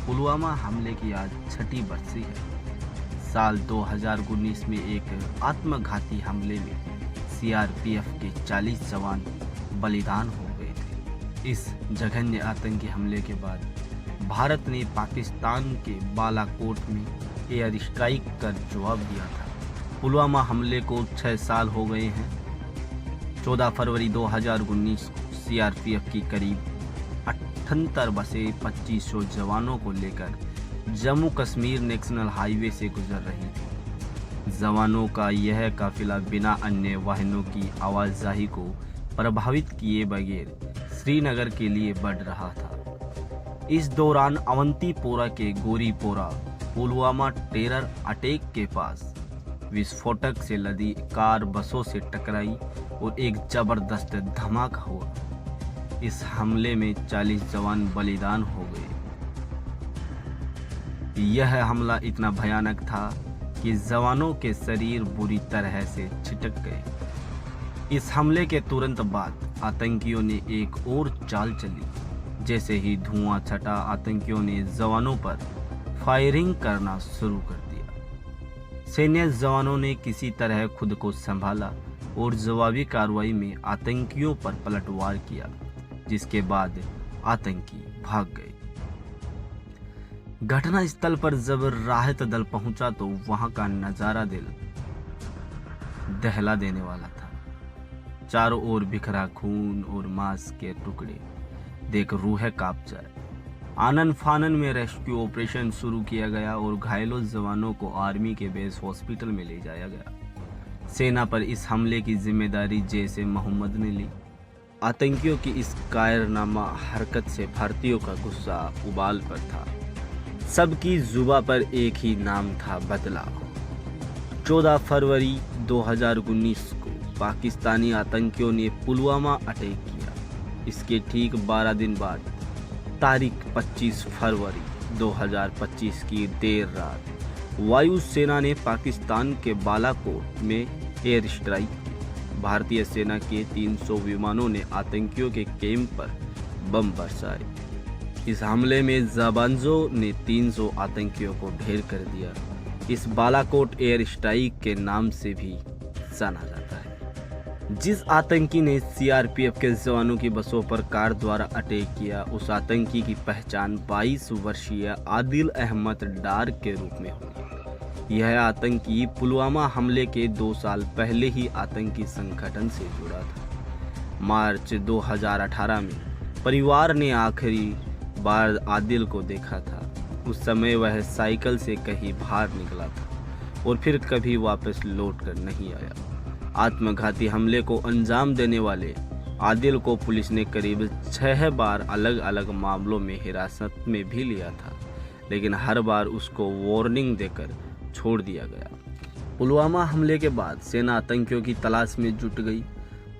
पुलवामा हमले की आज छठी बरसी है। साल 2019 में एक आत्मघाती हमले में सीआरपीएफ के 40 जवान बलिदान हो गए थे। इस जघन्य आतंकी हमले के बाद भारत ने पाकिस्तान के बालाकोट में एयर स्ट्राइक कर जवाब दिया था। पुलवामा हमले को 6 साल हो गए हैं। 14 फरवरी 2019 को सीआरपीएफ की करीब 78 बसें 2500 जवानों को लेकर जम्मू कश्मीर नेशनल हाईवे से गुजर रही थी। जवानों का यह काफिला बिना अन्य वाहनों की आवाजाही को प्रभावित किए बगैर श्रीनगर के लिए बढ़ रहा था। इस दौरान अवंतीपोरा के गोरीपोरा पुलवामा टेरर अटैक के पास विस्फोटक से लदी कार बसों से टकराई और एक जबरदस्त धमाका हुआ। इस हमले में 40 जवान बलिदान हो गए। यह हमला इतना भयानक था कि जवानों के शरीर बुरी तरह से छिटक गए। इस हमले के तुरंत बाद आतंकियों ने एक और चाल चली। जैसे ही धुआं छटा, आतंकियों ने जवानों पर फायरिंग करना शुरू कर दिया। सैन्य जवानों ने किसी तरह खुद को संभाला और जवाबी कार्रवाई में आतंकियों पर पलटवार किया, जिसके बाद आतंकी भाग गए। घटना स्थल पर जब राहत दल पहुंचा तो वहां का नजारा दिल दहला देने वाला था। चारों ओर बिखरा खून और मांस के टुकड़े देख रूह कांप जाए। आनन फानन में रेस्क्यू ऑपरेशन शुरू किया गया और घायलों जवानों को आर्मी के बेस हॉस्पिटल में ले जाया गया। सेना पर इस हमले की जिम्मेदारी जैश ए मोहम्मद ने ली। आतंकियों की इस कायरनामा हरकत से भारतीयों का गुस्सा उबाल पर था। सबकी जुबां पर एक ही नाम था, बदला। 14 फरवरी 2019 को पाकिस्तानी आतंकियों ने पुलवामा अटैक किया। इसके ठीक 12 दिन बाद तारीख 25 फरवरी 2025 की देर रात वायुसेना ने पाकिस्तान के बालाकोट में एयर स्ट्राइक की। भारतीय सेना के 300 विमानों ने आतंकियों के कैंप पर बम बरसाए। इस हमले में जाबांजों ने 300 आतंकियों को ढेर कर दिया। इस बालाकोट एयर स्ट्राइक के नाम से भी जाना जाता है। जिस आतंकी ने सीआरपीएफ के जवानों की बसों पर कार द्वारा अटैक किया, उस आतंकी की पहचान 22 वर्षीय आदिल अहमद डार के रूप में हुई। यह आतंकी पुलवामा हमले के 2 साल पहले ही आतंकी संगठन से जुड़ा था। मार्च 2018 में परिवार ने आखिरी बार आदिल को देखा था। उस समय वह साइकिल से कहीं बाहर निकला था और फिर कभी वापस लौट कर नहीं आया। आत्मघाती हमले को अंजाम देने वाले आदिल को पुलिस ने करीब 6 बार अलग अलग मामलों में हिरासत में भी लिया था, लेकिन हर बार उसको वार्निंग देकर छोड़ दिया गया। पुलवामा हमले के बाद सेना आतंकियों की तलाश में जुट गई।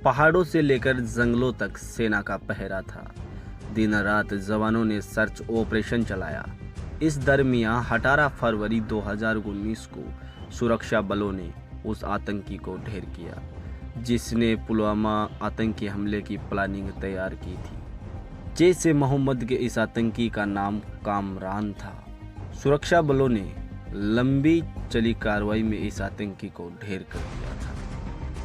पहाड़ों से लेकर जंगलों तक सेना का पहरा था। दिन रात जवानों ने सर्च ऑपरेशन चलाया। इस दरमियान 18 फरवरी 2019 को सुरक्षा बलों ने उस आतंकी को ढेर किया जिसने पुलवामा आतंकी हमले की प्लानिंग तैयार की थी। जैश ए मोहम्मद के इस आतंकी का नाम कामरान था। सुरक्षा बलों ने लंबी चली कार्रवाई में इस आतंकी को ढेर कर दिया था।